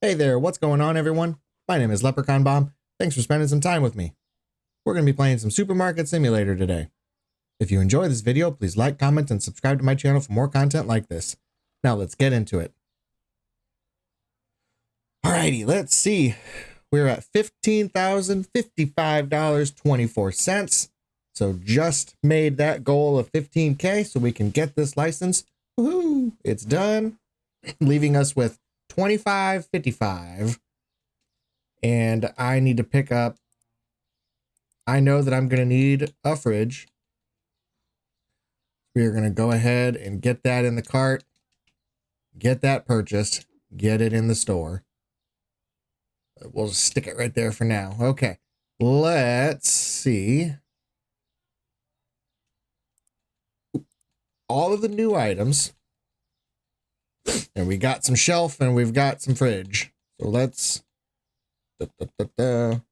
Hey there, what's going on, everyone? My name is Leprechaun Bomb. Thanks for spending some time with me. We're going to be playing some Supermarket Simulator today. If you enjoy this video, please like, comment, and subscribe to my channel for more content like this. Now let's get into it. Alrighty, let's see. We're at $15,055.24. So just made that goal of 15K so we can get this license. Woohoo! It's done, leaving us with $25.55. And I need to pick up, I know that I'm going to need a fridge. We are going to go ahead and get that in the cart, get that purchased, get it in the store. We'll just stick it right there for now. Okay, let's see. All of the new items. And we got some shelf and we've got some fridge. So let's... 1,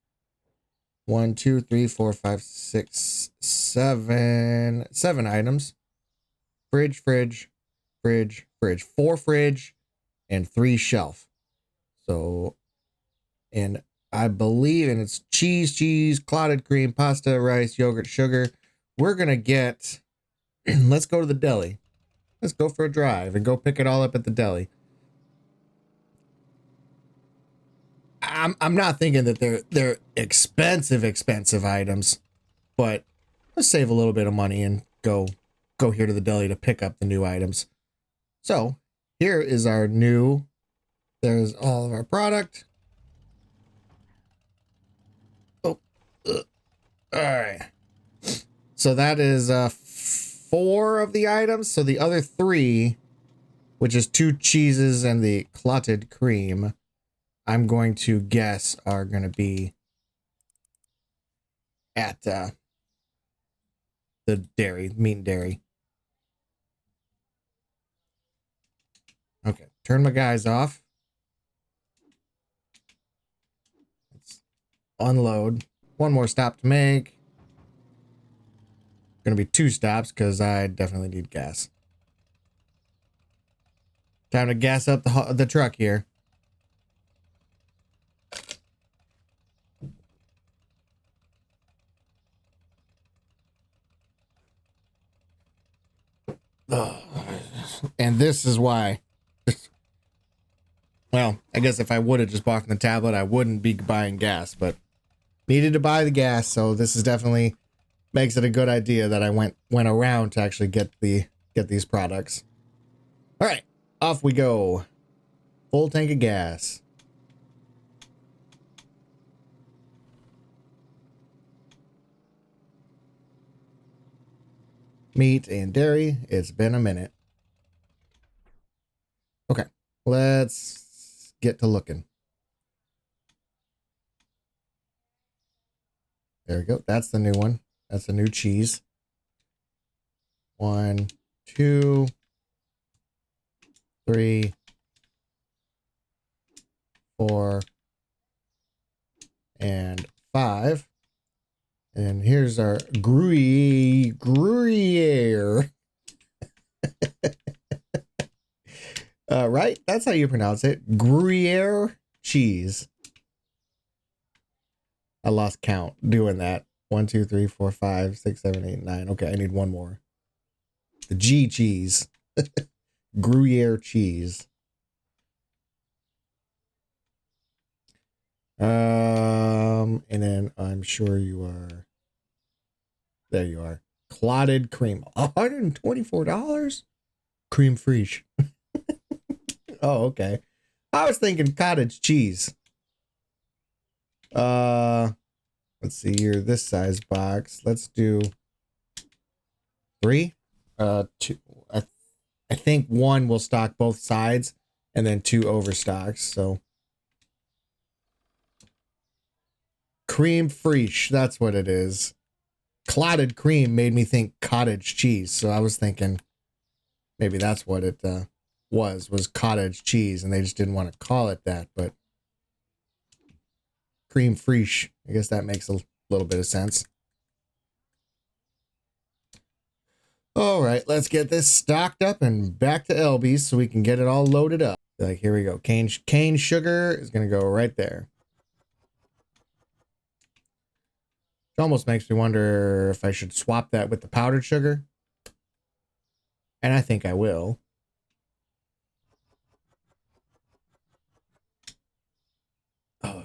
2, 3, 4, 5, 6, 7 items. Fridge, fridge, fridge, fridge. 4 fridge and 3 shelf. So, and I believe, and it's cheese, clotted cream, pasta, rice, yogurt, sugar. We're gonna get, let's go to the deli. Let's go for a drive and go pick it all up at the deli. I'm not thinking that they're expensive items, but let's save a little bit of money and go here to the deli to pick up the new items. So here is our new, there's all of our product. Oh, all right. So that is 4 of the items. So the other 3, which is 2 cheeses and the clotted cream, I'm going to guess are going to be at the dairy, meat and dairy. Okay, turn my guys off. Let's unload. One more stop to make. Going to be 2 stops because I definitely need gas. Time to gas up the truck here. And this is why. Well, I guess if I would have just bought the tablet, I wouldn't be buying gas, but needed to buy the gas, so this is definitely makes it a good idea that I went around to actually get these products. All right, off we go. Full tank of gas. Meat and dairy. It's been a minute. Okay, let's get to looking. There we go. That's the new one. That's the new cheese. 1, 2, 3, 4, and 5. And here's our Gruyere. Right? That's how you pronounce it. Gruyere cheese. I lost count doing that. 1, 2, 3, 4, 5, 6, 7, 8, 9. Okay, I need one more. The G cheese. Gruyere cheese. And then I'm sure you are. There you are. Clotted cream. $124? Cream fraiche. Oh, okay. I was thinking cottage cheese. Let's see here. This size box. Let's do 3. 2. I think 1 will stock both sides, and then 2 overstocks. So cream fraiche. That's what it is. Clotted cream made me think cottage cheese, so I was thinking maybe that's what it was cottage cheese, and they just didn't want to call it that. But cream fraiche, I guess that makes a little bit of sense. All right, let's get this stocked up and back to LB's so we can get it all loaded up. Like, here we go. Cane sugar is going to go right there. It almost makes me wonder if I should swap that with the powdered sugar. And I think I will. Oh.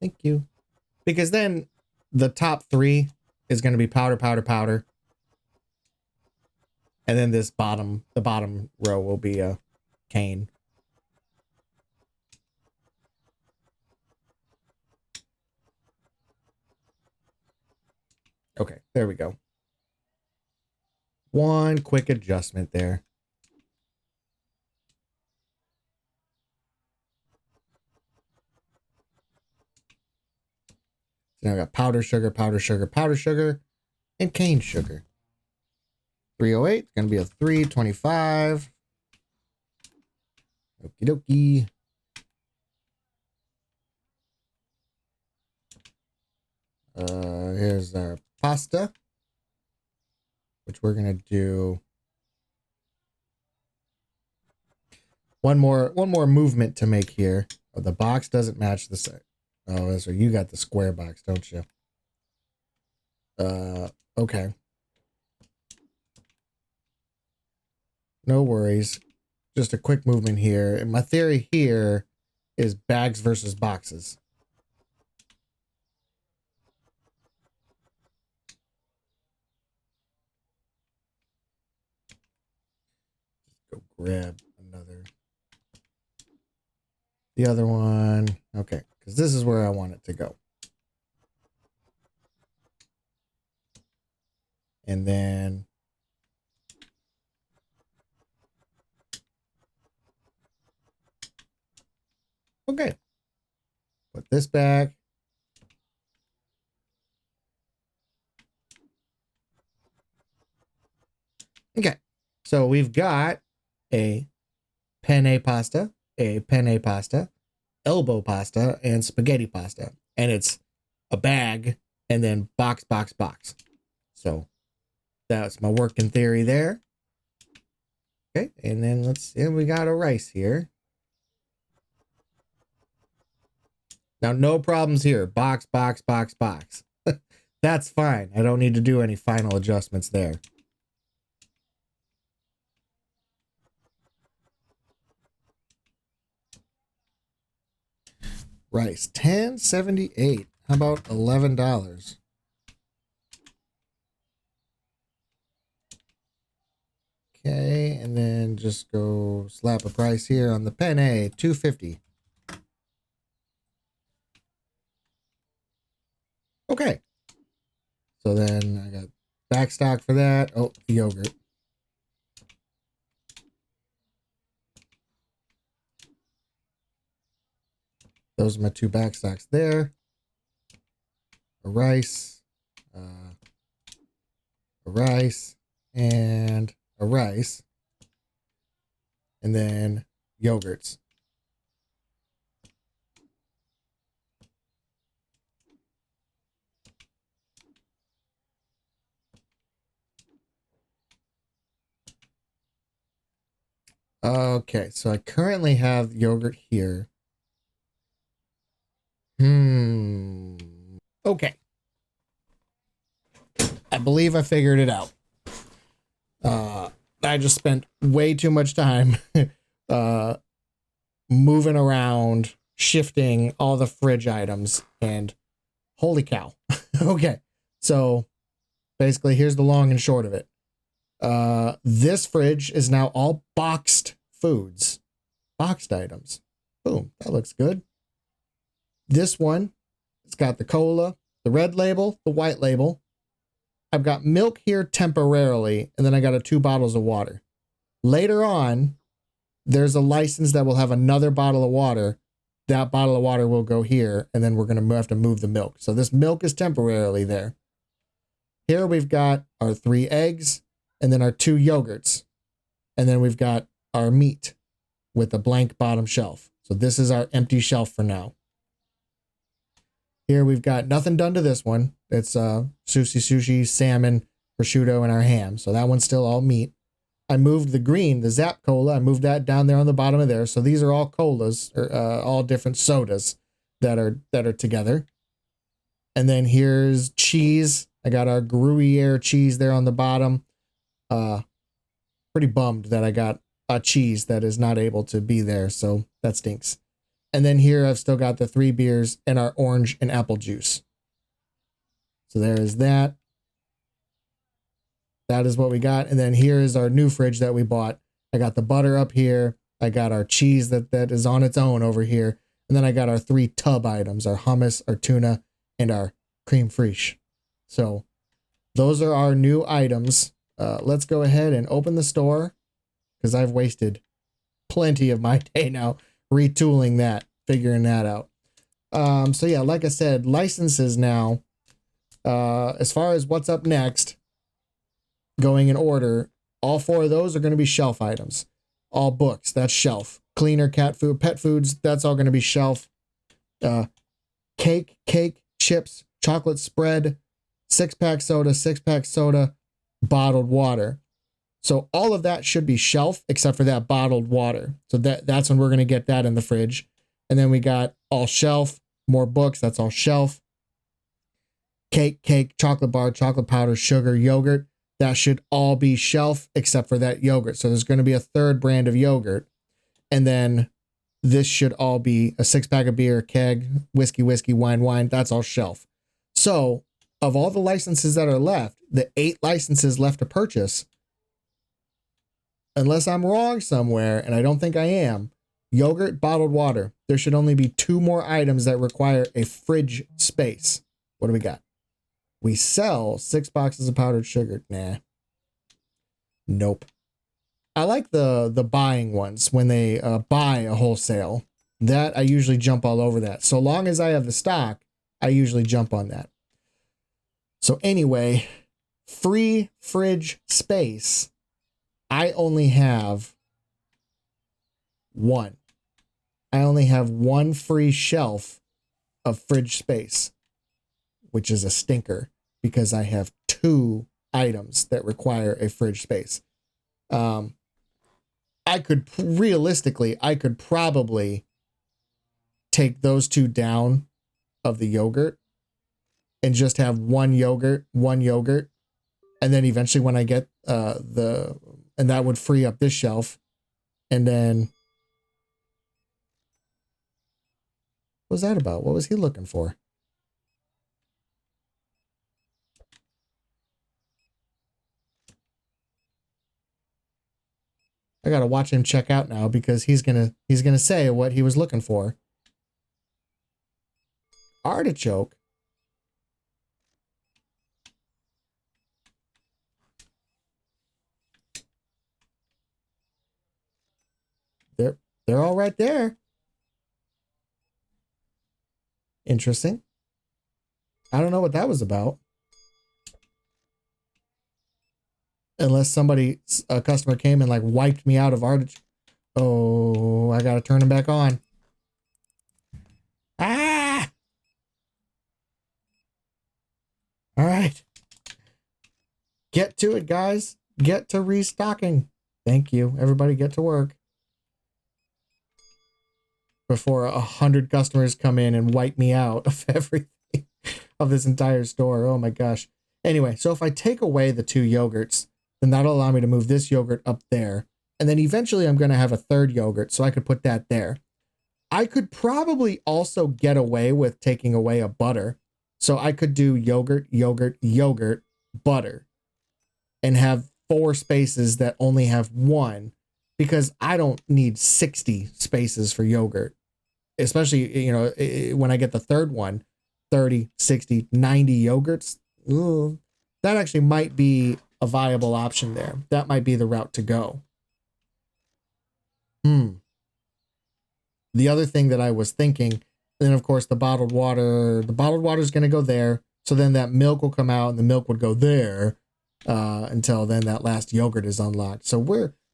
Thank you. Because then the top 3 is going to be powder, powder, powder. And then the bottom row will be a cane. Okay, there we go. One quick adjustment there. So now I got powder sugar, powder sugar, powder sugar, and cane sugar. 308, it's going to be a 325. Okie dokie. Here's our pasta, which we're going to do one more movement to make here. Oh, the box doesn't match the set. Oh, so you got the square box, don't you? Okay. No worries. Just a quick movement here. And my theory here is bags versus boxes. Go grab another. The other one. Okay, because this is where I want it to go. And then okay. Put this back. Okay. So we've got a penne pasta, elbow pasta, and spaghetti pasta. And it's a bag and then box, box, box. So that's my working theory there. Okay, and then we got a rice here. Now, no problems here. Box, box, box, box. That's fine. I don't need to do any final adjustments there. Rice, $10.78. How about $11? Okay, and then just go slap a price here on the penne, $2.50. Okay. So then I got back stock for that. Oh, the yogurt. Those are my 2 back stocks there. A rice, and a rice. And then yogurts. Okay, so I currently have yogurt here. Okay. I believe I figured it out. I just spent way too much time moving around, shifting all the fridge items, and holy cow. Okay, so basically here's the long and short of it. This fridge is now all boxed foods, boxed items. Boom, that looks good. This one, it's got the cola, the red label, the white label. I've got milk here temporarily, and then I got 2 bottles of water. Later on, there's a license that will have another bottle of water. That bottle of water will go here, and then we're going to have to move the milk. So this milk is temporarily there. Here we've got our 3 eggs, and then our 2 yogurts. And then we've got our meat with a blank bottom shelf. So this is our empty shelf for now. Here we've got nothing done to this one. It's sushi, salmon, prosciutto, and our ham. So that one's still all meat. I moved the green, the Zap Cola, I moved that down there on the bottom of there. So these are all colas, or all different sodas that are together. And then here's cheese. I got our Gruyere cheese there on the bottom. Pretty bummed that I got a cheese that is not able to be there, so that stinks. And then here I've still got the 3 beers and our orange and apple juice. So there is that. That is what we got. And then here is our new fridge that we bought. I got the butter up here. I got our cheese that is on its own over here. And then I got our 3 tub items, our hummus, our tuna, and our creme fraiche. So those are our new items. Let's go ahead and open the store because I've wasted plenty of my day now retooling that, figuring that out. So yeah, like I said, licenses now. As far as what's up next, going in order, all 4 of those are going to be shelf items. All books, that's shelf. Cleaner, cat food, pet foods, that's all going to be shelf. Cake, chips, chocolate spread, 6-pack soda, bottled water. So all of that should be shelf except for that bottled water. So that's when we're going to get that in the fridge. And then we got all shelf, more books, that's all shelf. Cake, chocolate bar, chocolate powder, sugar, yogurt, that should all be shelf except for that yogurt. So there's going to be a 3rd brand of yogurt. And then this should all be a 6-pack of beer, keg, whiskey, wine, that's all shelf. So of all the licenses that are left, the 8 licenses left to purchase, unless I'm wrong somewhere, and I don't think I am, yogurt, bottled water, there should only be 2 more items that require a fridge space. What do we got? We sell 6 boxes of powdered sugar. Nah. Nope. I like the buying ones when they buy a wholesale. That I usually jump all over that. So long as I have the stock, I usually jump on that. So anyway, free fridge space. I only have 1. I only have 1 free shelf of fridge space, which is a stinker because I have 2 items that require a fridge space. I could probably take those 2 down of the yogurt and just have one yogurt. And then eventually when I get and that would free up this shelf. And then what was that about? What was he looking for? I gotta watch him check out now because he's gonna say what he was looking for. Artichoke. They're all right there. Interesting. I don't know what that was about. Unless a customer came and like wiped me out of artichoke. Oh, I gotta turn them back on. Ah! All right. Get to it, guys. Get to restocking. Thank you. Everybody get to work. Before 100 customers come in and wipe me out of everything, of this entire store. Oh my gosh. Anyway, so if I take away the 2 yogurts, then that'll allow me to move this yogurt up there. And then eventually I'm going to have a 3rd yogurt, so I could put that there. I could probably also get away with taking away a butter. So I could do yogurt, butter, and have 4 spaces that only have 1, because I don't need 60 spaces for yogurt, especially, when I get the 3rd one, 30, 60, 90 yogurts. Ooh, that actually might be a viable option there. That might be the route to go. The other thing that I was thinking, then of course the bottled water is going to go there. So then that milk will come out and the milk would go there until then that last yogurt is unlocked. So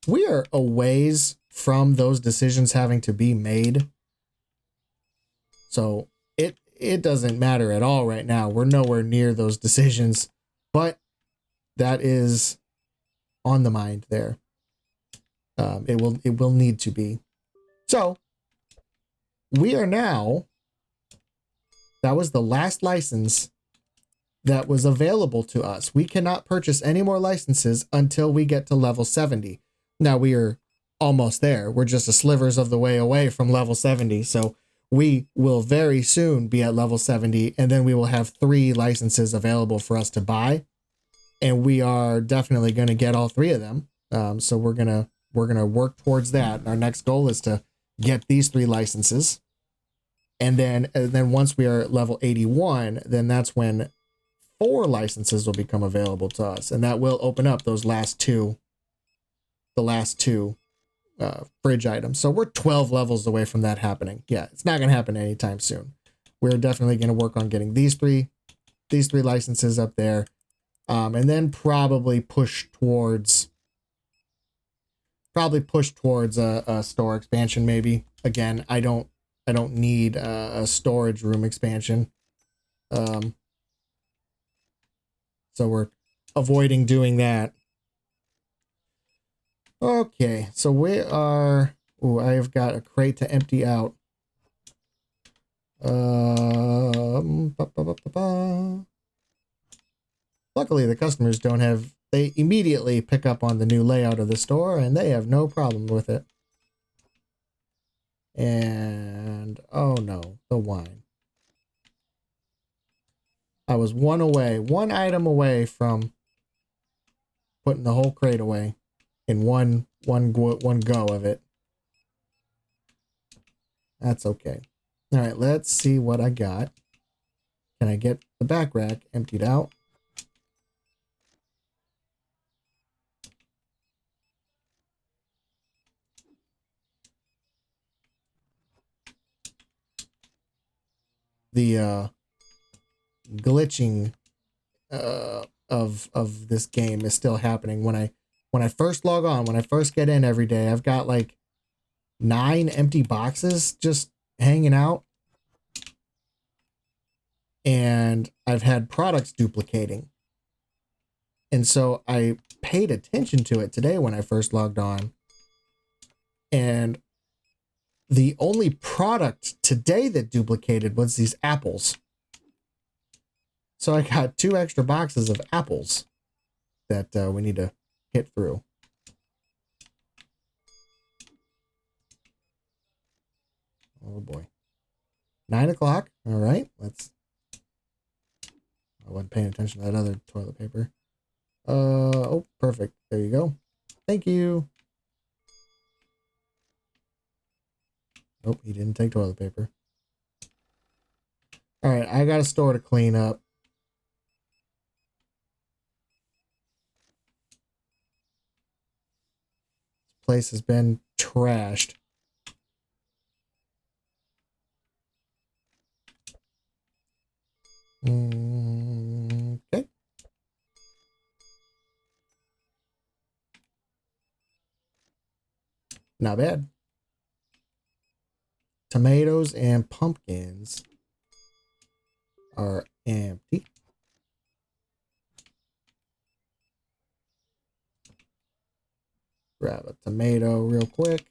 we are a ways from those decisions having to be made. So it doesn't matter at all right now. We're nowhere near those decisions, but that is on the mind there. It will need to be. So we are now, that was the last license that was available to us. We cannot purchase any more licenses until we get to level 70. Now we are almost there. We're just a slivers of the way away from level 70. So we will very soon be at level 70, and then we will have 3 licenses available for us to buy. And we are definitely going to get all 3 of them. So we're going to work towards that. Our next goal is to get these 3 licenses. And then once we are at level 81, then that's when 4 licenses will become available to us, and that will open up those last two fridge items. So we're 12 levels away from that happening. Yeah, it's not going to happen anytime soon. We're definitely going to work on getting these three licenses up there, and then probably push towards a store expansion. Maybe again, I don't need a storage room expansion. So we're avoiding doing that. Okay, so we are... Ooh, I've got a crate to empty out. Luckily, the customers don't have... They immediately pick up on the new layout of the store, and they have no problem with it. And... oh no, the wine. I was one item away from putting the whole crate away in one go of it. That's okay. All right, let's see what I got. Can I get the back rack emptied out? The glitching of this game is still happening. When I first log on, when I first get in every day, I've got like 9 empty boxes just hanging out. And I've had products duplicating. And so I paid attention to it today when I first logged on. And the only product today that duplicated was these apples. So I got 2 extra boxes of apples that we need to hit through. Oh boy. 9 o'clock. All right. I wasn't paying attention to that other toilet paper. Oh, perfect. There you go. Thank you. Nope, he didn't take toilet paper. All right, I got a store to clean up. This place has been trashed. Okay. Not bad. Tomatoes and pumpkins are empty. Grab a tomato real quick.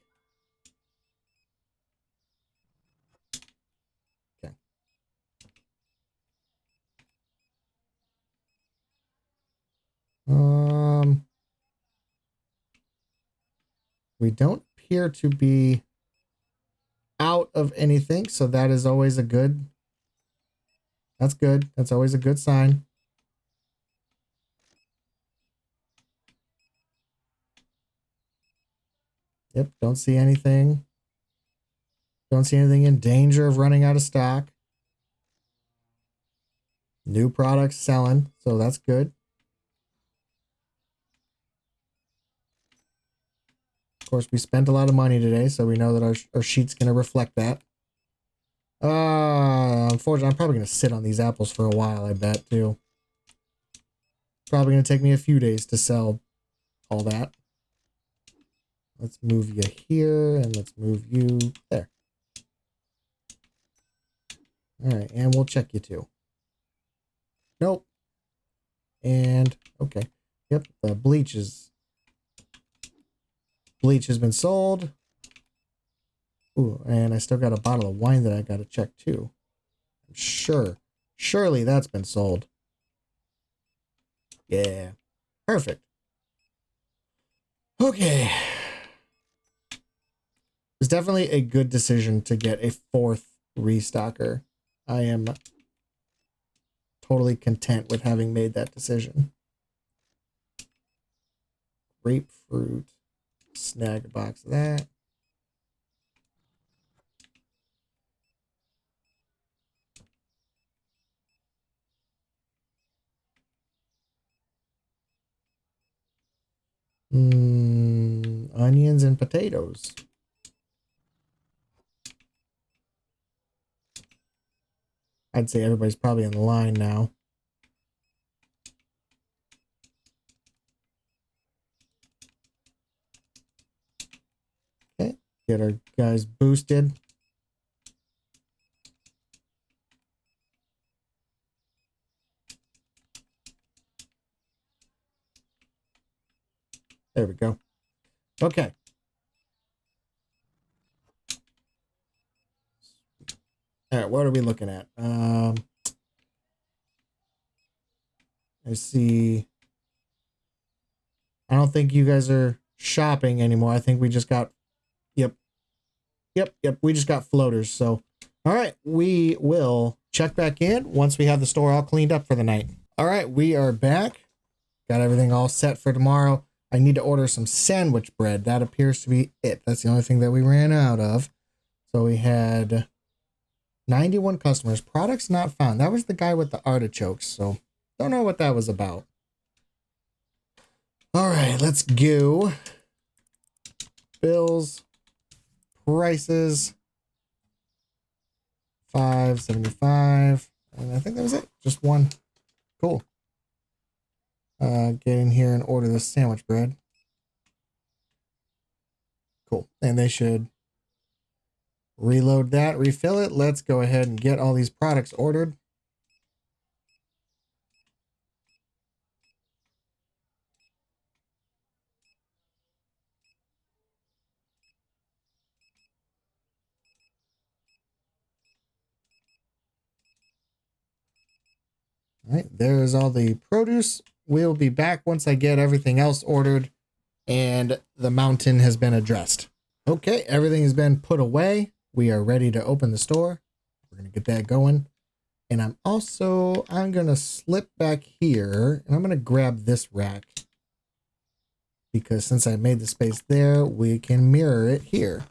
Okay. We don't appear to be out of anything, so that is always a good. That's good. That's always a good sign. Yep, don't see anything. Don't see anything in danger of running out of stock. New products selling, so that's good. Of course, we spent a lot of money today, so we know that our sheet's going to reflect that. Unfortunately, I'm probably going to sit on these apples for a while, I bet, too. Probably going to take me a few days to sell all that. Let's move you here, and let's move you there. All right, and we'll check you too. Nope. And, okay. Yep, the bleach has been sold. Ooh, and I still got a bottle of wine that I got to check too. I'm sure. Surely that's been sold. Yeah. Perfect. Okay. It's definitely a good decision to get a 4th restocker. I am totally content with having made that decision. Grapefruit. Snag a box of that. Onions and potatoes. I'd say everybody's probably on the line now. Okay, get our guys boosted. There we go. Okay. All right, what are we looking at? I see. I don't think you guys are shopping anymore. I think we just got, yep. We just got floaters. So, all right, we will check back in once we have the store all cleaned up for the night. All right, we are back. Got everything all set for tomorrow. I need to order some sandwich bread. That appears to be it. That's the only thing that we ran out of. So we had 91 customers. Products not found. That was the guy with the artichokes. So don't know what that was about. All right, let's go. Bills, prices, $5.75, and I think that was it. Just one. Cool. Get in here and order this sandwich bread. Cool. And they should reload that, refill it. Let's go ahead and get all these products ordered. All right, there's all the produce. We'll be back once I get everything else ordered and the mountain has been addressed. Okay, everything has been put away. We are ready to open the store. We're going to get that going. And I'm going to slip back here and I'm going to grab this rack. Because since I made the space there, we can mirror it here.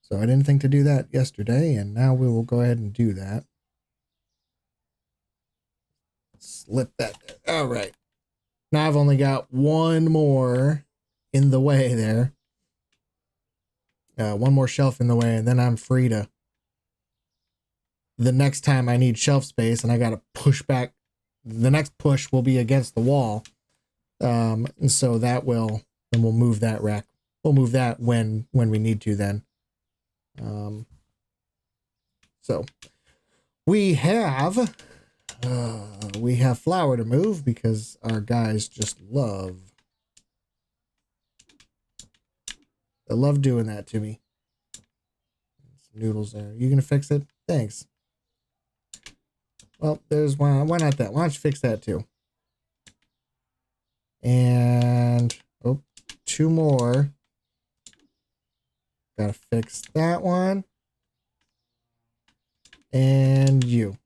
So I didn't think to do that yesterday, and now we will go ahead and do that. Slip that there. All right. Now I've only got one more in the way there. One more shelf in the way, and then I'm free to... The next time I need shelf space, and I got to push back. The next push will be against the wall. And so that will... Then we'll move that rack. We'll move that when we need to then. So we have flour to move because our guys just love doing that to me. Some noodles there. You gonna fix it? Thanks. Well, there's one. Why not that? Why don't you fix that too? And two more. Gotta fix that one. And you.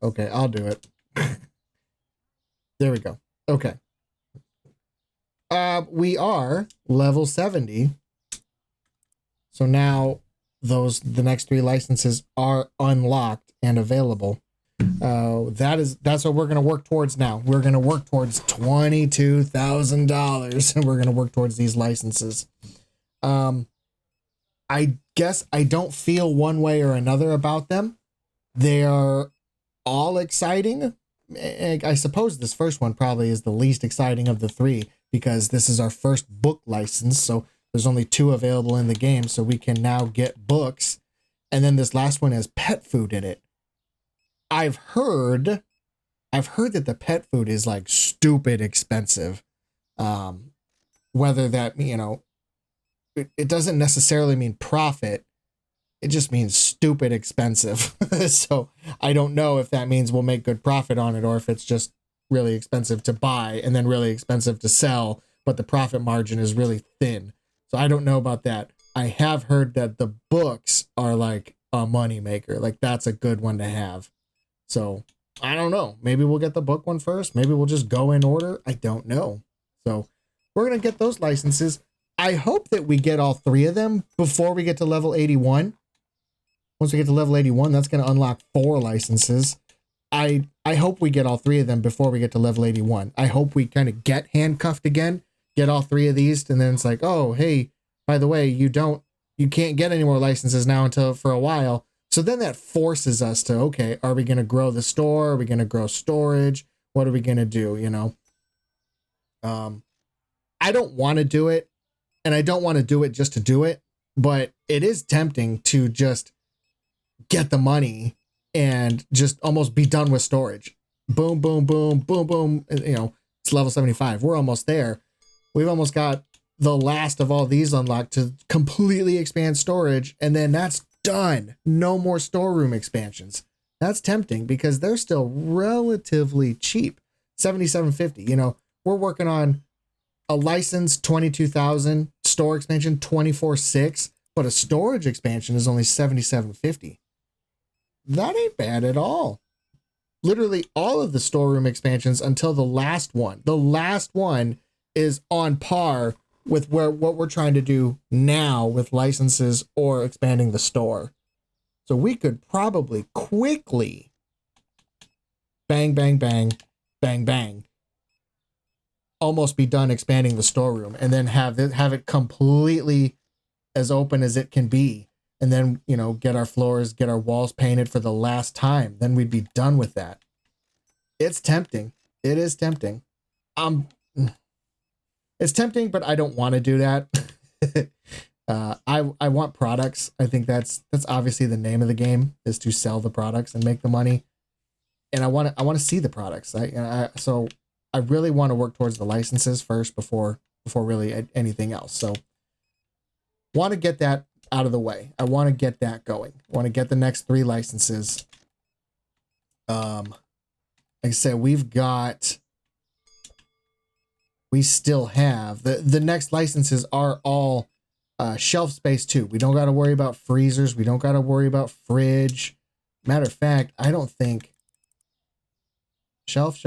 Okay, I'll do it. There we go. Okay. We are level 70. So now the next 3 licenses are unlocked and available. That's what we're going to work towards now. We're going to work towards $22,000 and we're going to work towards these licenses. I guess I don't feel one way or another about them. They are all exciting. I suppose this first one probably is the least exciting of the 3 because this is our first book license. So there's only 2 available in the game. So we can now get books. And then this last one has pet food in it. I've heard that the pet food is like stupid expensive. Whether that, it doesn't necessarily mean profit. It just means stupid expensive. So I don't know if that means we'll make good profit on it, or if it's just really expensive to buy and then really expensive to sell, but the profit margin is really thin. So I don't know about that. I have heard that the books are like a money maker. Like that's a good one to have. So I don't know. Maybe we'll get the book one first. Maybe we'll just go in order. I don't know. So we're going to get those licenses. I hope that we get all 3 of them before we get to level 81. Once we get to level 81, that's going to unlock 4 licenses. I hope we get all 3 of them before we get to level 81. I hope we kind of get handcuffed again, get all 3 of these, and then it's like, oh, hey, by the way, you can't get any more licenses now until for a while. So then that forces us to, okay, are we going to grow the store? Are we going to grow storage? What are we going to do? I don't want to do it, and I don't want to do it just to do it, but it is tempting to just get the money and just almost be done with storage. Boom, boom, boom, boom, boom. It's level 75. We're almost there. We've almost got the last of all these unlocked to completely expand storage, and then that's done. No more storeroom expansions. That's tempting because they're still relatively cheap. $77.50. We're working on a license 22,000, store expansion 24,600, but a storage expansion is only $77.50. That ain't bad at all. Literally all of the storeroom expansions until the last one. The last one is on par with what we're trying to do now with licenses or expanding the store. So we could probably quickly bang, bang, bang, bang, bang, almost be done expanding the storeroom, and then have it completely as open as it can be. And then, get our floors, get our walls painted for the last time. Then we'd be done with that. It's tempting. It is tempting. It's tempting, but I don't want to do that. I want products. I think that's obviously the name of the game, is to sell the products and make the money. And I want to see the products. So I really want to work towards the licenses first before really anything else. So want to get that out of the way. I want to get that going. I want to get the next 3 licenses. Like I said, we still have the next licenses are all shelf space too. We don't got to worry about freezers. We don't got to worry about fridge. Matter of fact, I don't think shelf.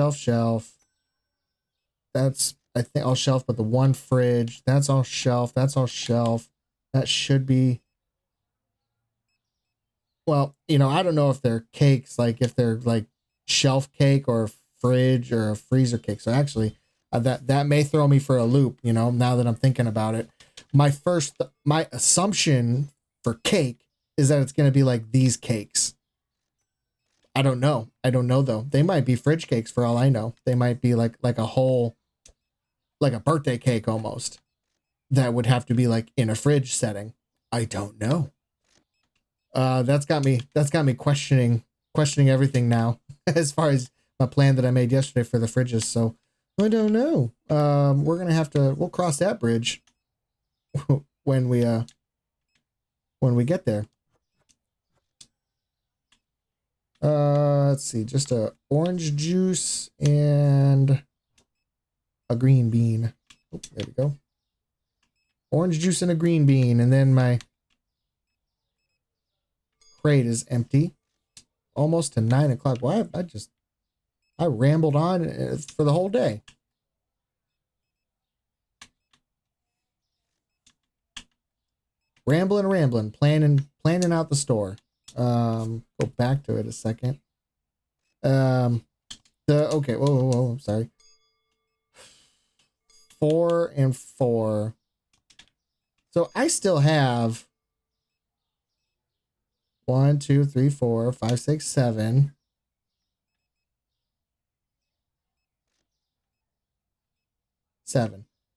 That's, I think, all shelf, but the one fridge, that's all shelf. That's all shelf. That should be. Well, I don't know if they're cakes, like if they're like shelf cake or fridge or a freezer cake. So actually, that may throw me for a loop, now that I'm thinking about it. My assumption for cake is that it's going to be like these cakes. I don't know though. They might be fridge cakes for all I know. They might be like a whole, like a birthday cake almost, that would have to be like in a fridge setting. I don't know. That's got me questioning everything now as far as my plan that I made yesterday for the fridges. So I don't know. We'll cross that bridge when we get there. Let's see, just a orange juice and a green bean. Oh, there we go. Orange juice and a green bean, and then my crate is empty. Almost to 9 o'clock. Why? I rambled on for the whole day. Rambling, planning out the store. Go back to it a second. Okay, whoa, I'm sorry. 4 and 4. So I still have 1, 2, 3, 4, 5, 6, 7.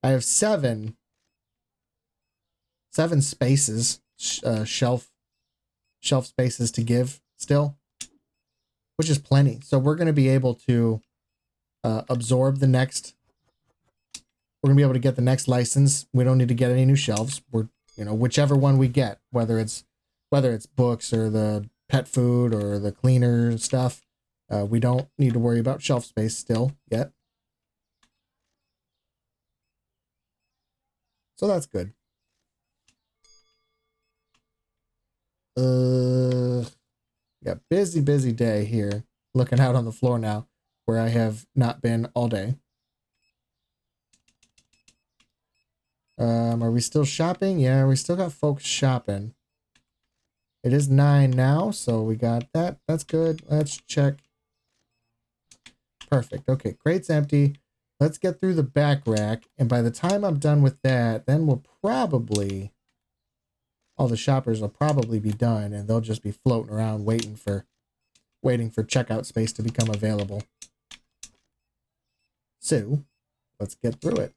I have seven spaces, shelf spaces to give still. which is plenty. So we're going to be able to absorb the next. We're going to be able to get the next license. We don't need to get any new shelves. We're, you know, whichever one we get, whether it's books or the pet food or the cleaner stuff, we don't need to worry about shelf space still yet. So that's good. Yeah, busy day here. Looking out on the floor now, where I have not been all day. Are we still shopping? Yeah, we still got folks shopping. It is 9 now, so we got that. That's good. Let's check. Perfect. Okay, crate's empty. Let's get through the back rack, and by the time I'm done with that, then we'll probably... all the shoppers will probably be done, and they'll just be floating around waiting for checkout space to become available. So, let's get through it.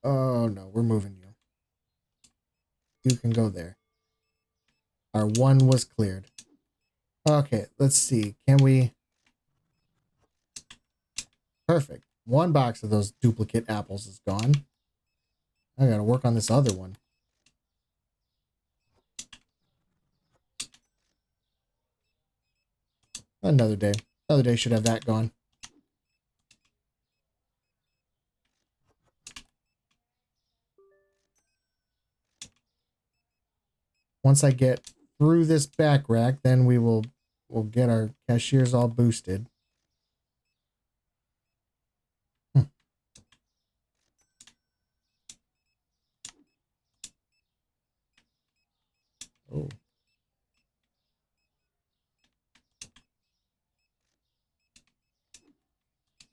Oh no, we're moving you. You can go there. Our one was cleared. Okay, let's see. Can we... Perfect. One box of those duplicate apples is gone. I gotta work on this other one. Another day. Another day should have that gone. Once I get through this back rack, then we'll get our cashiers all boosted. Oh.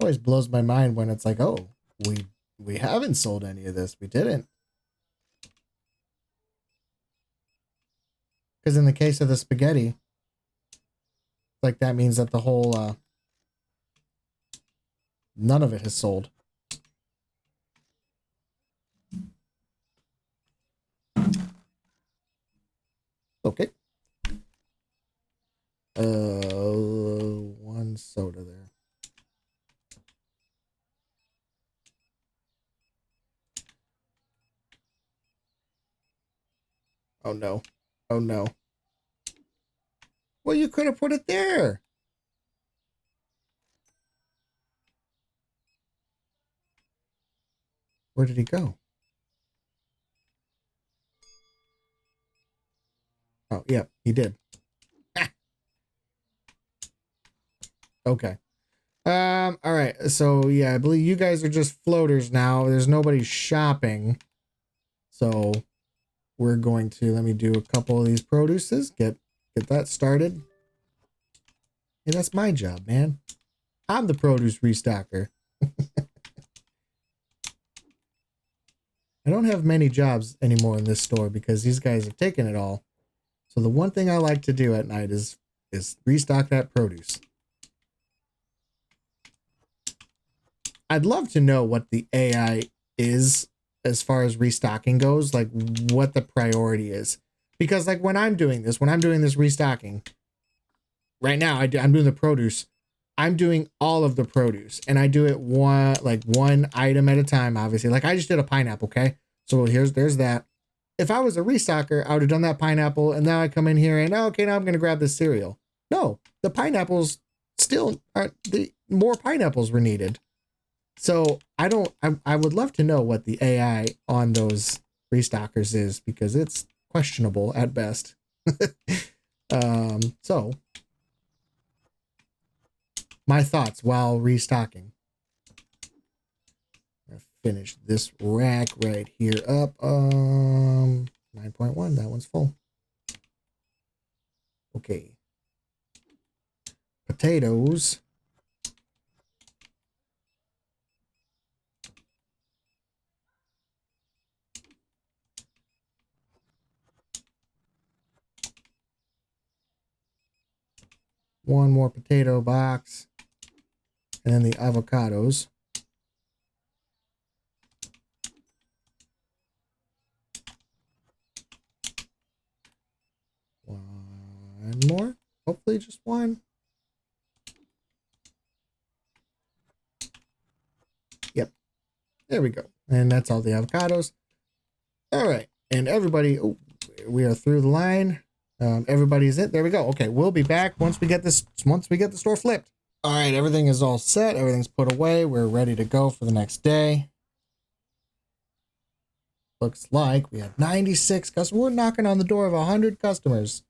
Always blows my mind when it's like, oh, we haven't sold any of this. We didn't. Because in the case of the spaghetti, like that means that the whole none of it has sold. Okay. One soda there. Oh no. Oh no. Well, you could have put it there. Where did he go? Oh, yeah, he did. Okay. All right. So yeah, I believe you guys are just floaters now. There's nobody shopping. So we're going to, let me do a couple of these produces, get that started. Hey, that's my job, man. I'm the produce restocker. I don't have many jobs anymore in this store because these guys have taken it all. So the one thing I like to do at night is restock that produce. I'd love to know what the AI is as far as restocking goes, like what the priority is. Because like when I'm doing this restocking, right now I'm doing the produce. I'm doing all of the produce and I do it one item at a time, obviously. Like I just did a pineapple, okay? So there's that. If I was a restocker, I would have done that pineapple and now I come in here and okay, now I'm going to grab this cereal. No, the pineapples still are more pineapples were needed. So I would love to know what the AI on those restockers is because it's questionable at best. So my thoughts while restocking. Finish this rack right here up. 9.1, that one's full. Okay. Potatoes. One more potato box. And then the avocados. One more. Oh, Hopefully just one. Yep. There we go. And that's all the avocados. All right. And everybody, oh, we are through the line. Everybody's it. There we go. Okay. We'll be back once we get the store flipped. All right. Everything is all set. Everything's put away. We're ready to go for the next day. Looks like we have 96 customers. We're knocking on the door of 100 customers.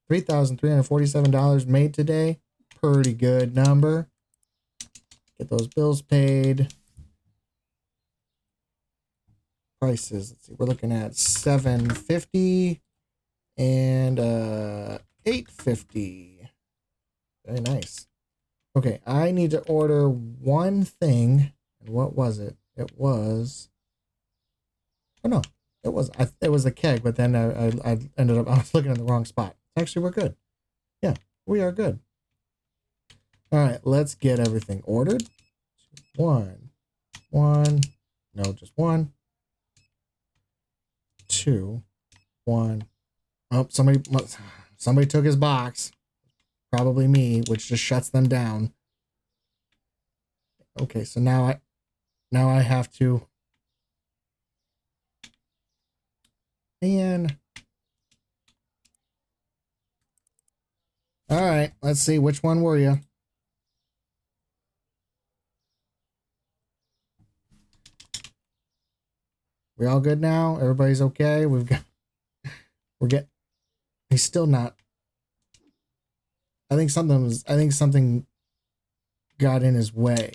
$3,347 made today. Pretty good number. Get those bills paid. Prices. Let's see. We're looking at $750 and $850. Very nice. Okay, I need to order one thing. And what was it? It was. Oh no, it was a keg, but then I ended up, I was looking in the wrong spot. Actually, we're good. Yeah, we are good. All right, let's get everything ordered. One, no, just one, two, one. Oh, somebody took his box. Probably me, which just shuts them down. Okay, so now I have to. And all right, let's see, which one were you? We all good now? Everybody's okay? He's still not. I think something got in his way.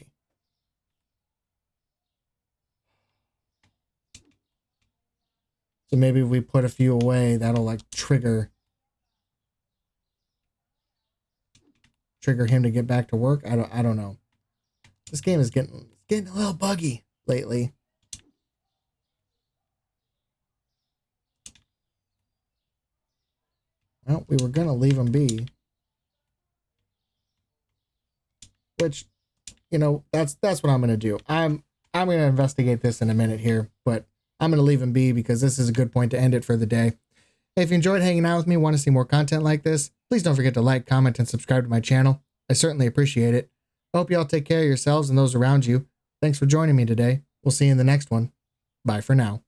So maybe if we put a few away, that'll like trigger him to get back to work. I don't know. This game is getting a little buggy lately. Well, we were gonna leave him be. Which, you know, that's what I'm gonna do. I'm gonna investigate this in a minute here, but I'm gonna leave him be because this is a good point to end it for the day. If you enjoyed hanging out with me, want to see more content like this, please don't forget to like, comment, and subscribe to my channel. I certainly appreciate it. I hope you all take care of yourselves and those around you. Thanks for joining me today. We'll see you in the next one. Bye for now.